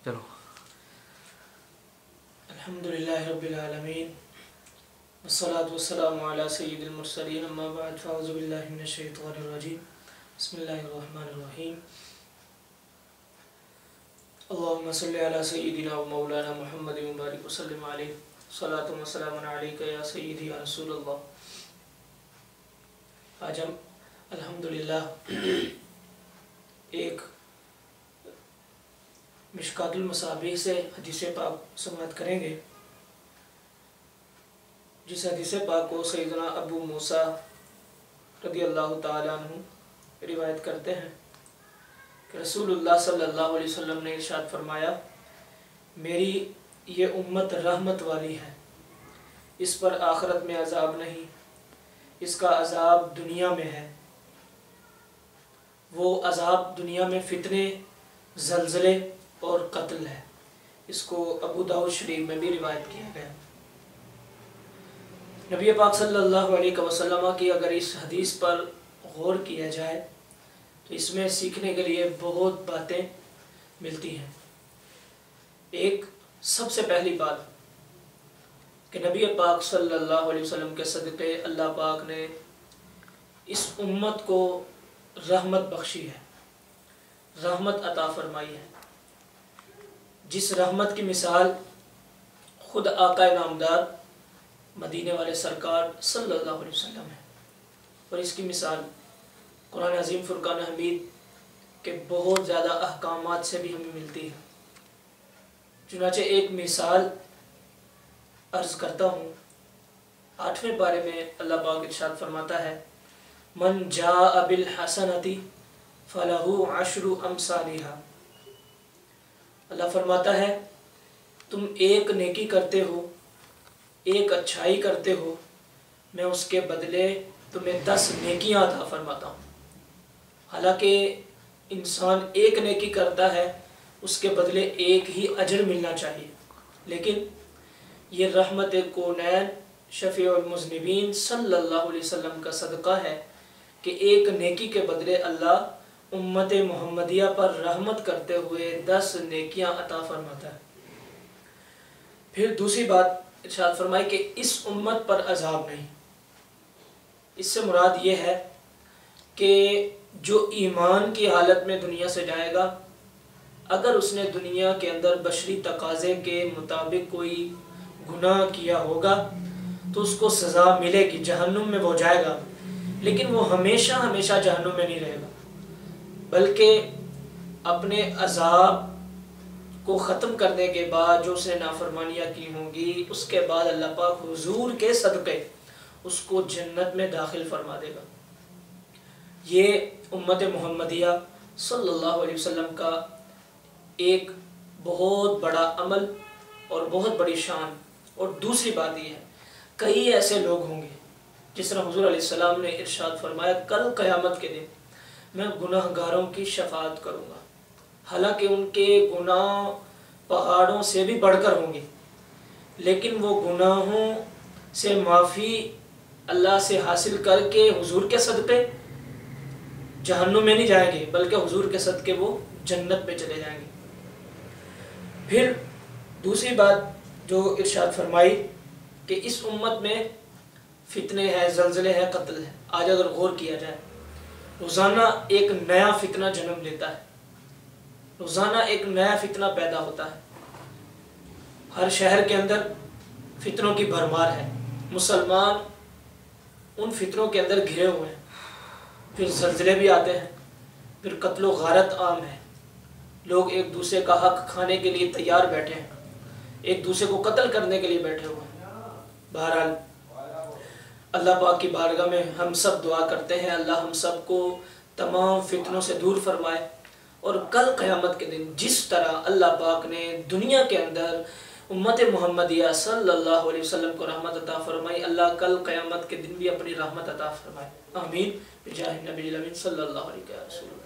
چلو الحمدللہ رب العالمین والصلاة والسلام علی سید المرسلین اما بعد فاعوذ باللہ من الشیطان الرجیم بسم اللہ الرحمن الرحیم اللہم صلی علی سیدنا و مولانا محمد مبارک وسلم علیہ صلاۃ و سلام علیکہ یا سیدی یا رسول اللہ۔ آج ہم الحمدللہ ایک مشکات المصابیح سے حدیث پاک سماعت کریں گے، جس حدیث پاک کو سیدنا ابو موسیٰ رضی اللہ تعالیٰ عنہ روایت کرتے ہیں کہ رسول اللہ صلی اللہ علیہ وسلم نے ارشاد فرمایا، میری یہ امت رحمت والی ہے، اس پر آخرت میں عذاب نہیں، اس کا عذاب دنیا میں ہے۔ وہ عذاب دنیا میں فتنے، زلزلے اور قتل ہے۔ اس کو ابو داؤد شریف میں بھی روایت کیا گیا۔ نبی پاک صلی اللہ علیہ وسلم کی اگر اس حدیث پر غور کیا جائے تو اس میں سیکھنے کے لیے بہت باتیں ملتی ہیں۔ ایک سب سے پہلی بات کہ نبی پاک صلی اللہ علیہ وسلم کے صدقے اللہ پاک نے اس امت کو رحمت بخشی ہے، رحمت عطا فرمائی ہے، جس رحمت کی مثال خود آقا نامدار مدینے والے سرکار صلی اللہ علیہ وسلم ہے، اور اس کی مثال قرآن عظیم فرقان حمید کے بہت زیادہ احکامات سے بھی ہمیں ملتی ہے۔ چنانچہ ایک مثال عرض کرتا ہوں۔ 8ویں پارے میں اللہ پاک ارشاد فرماتا ہے، من جاء بالحسنۃ فلہ عشر امثالھا۔ اللہ فرماتا ہے تم ایک نیکی کرتے ہو، ایک اچھائی کرتے ہو، میں اس کے بدلے تمہیں 10 نیکیاں عطا فرماتا ہوں۔ حالانکہ انسان ایک نیکی کرتا ہے اس کے بدلے ایک ہی اجر ملنا چاہیے، لیکن یہ رحمت کونین شفیع المذنبین صلی اللہ علیہ وسلم کا صدقہ ہے کہ ایک نیکی کے بدلے اللہ امت محمدیہ پر رحمت کرتے ہوئے 10 نیکیاں عطا فرماتا ہے۔ پھر دوسری بات ارشاد فرمائی کہ اس امت پر عذاب نہیں۔ اس سے مراد یہ ہے کہ جو ایمان کی حالت میں دنیا سے جائے گا، اگر اس نے دنیا کے اندر بشری تقاضے کے مطابق کوئی گناہ کیا ہوگا تو اس کو سزا ملے گی، جہنم میں وہ جائے گا، لیکن وہ ہمیشہ ہمیشہ جہنم میں نہیں رہے گا، بلکہ اپنے عذاب کو ختم کرنے کے بعد جو اس نے نافرمانیاں کی ہوں گی، اس کے بعد اللہ پاک حضور کے صدقے اس کو جنت میں داخل فرما دے گا۔ یہ امت محمدیہ صلی اللہ علیہ وسلم کا ایک بہت بڑا عمل اور بہت بڑی شان۔ اور دوسری بات یہ ہے، کئی ایسے لوگ ہوں گے جس طرح حضور علیہ السلام نے ارشاد فرمایا، کل قیامت کے دن میں گناہ گاروں کی شفاعت کروں گا، حالانکہ ان کے گناہ پہاڑوں سے بھی بڑھ کر ہوں گے، لیکن وہ گناہوں سے معافی اللہ سے حاصل کر کے حضور کے صدقے جہنم میں نہیں جائیں گے، بلکہ حضور کے صدقے وہ جنت میں چلے جائیں گے۔ پھر دوسری بات جو ارشاد فرمائی کہ اس امت میں فتنے ہیں، زلزلے ہیں، قتل ہے۔ آج اگر غور کیا جائے، روزانہ ایک نیا فتنہ جنم لیتا ہے، روزانہ ایک نیا فتنہ پیدا ہوتا ہے۔ ہر شہر کے اندر فتنوں کی بھرمار ہے، مسلمان ان فتنوں کے اندر گھرے ہوئے ہیں۔ پھر زلزلے بھی آتے ہیں، پھر قتل و غارت عام ہے، لوگ ایک دوسرے کا حق کھانے کے لیے تیار بیٹھے ہیں، ایک دوسرے کو قتل کرنے کے لیے بیٹھے ہوئے ہیں۔ بہرحال اللہ پاک کی بارگاہ میں ہم سب دعا کرتے ہیں، اللہ ہم سب کو تمام فتنوں سے دور فرمائے، اور کل قیامت کے دن جس طرح اللہ پاک نے دنیا کے اندر امت محمدیہ صلی اللہ علیہ وسلم کو رحمت عطا فرمائی، اللہ کل قیامت کے دن بھی اپنی رحمت عطا فرمائے۔ آمین بجاہ نبی الامین صلی اللہ علیہ وسلم۔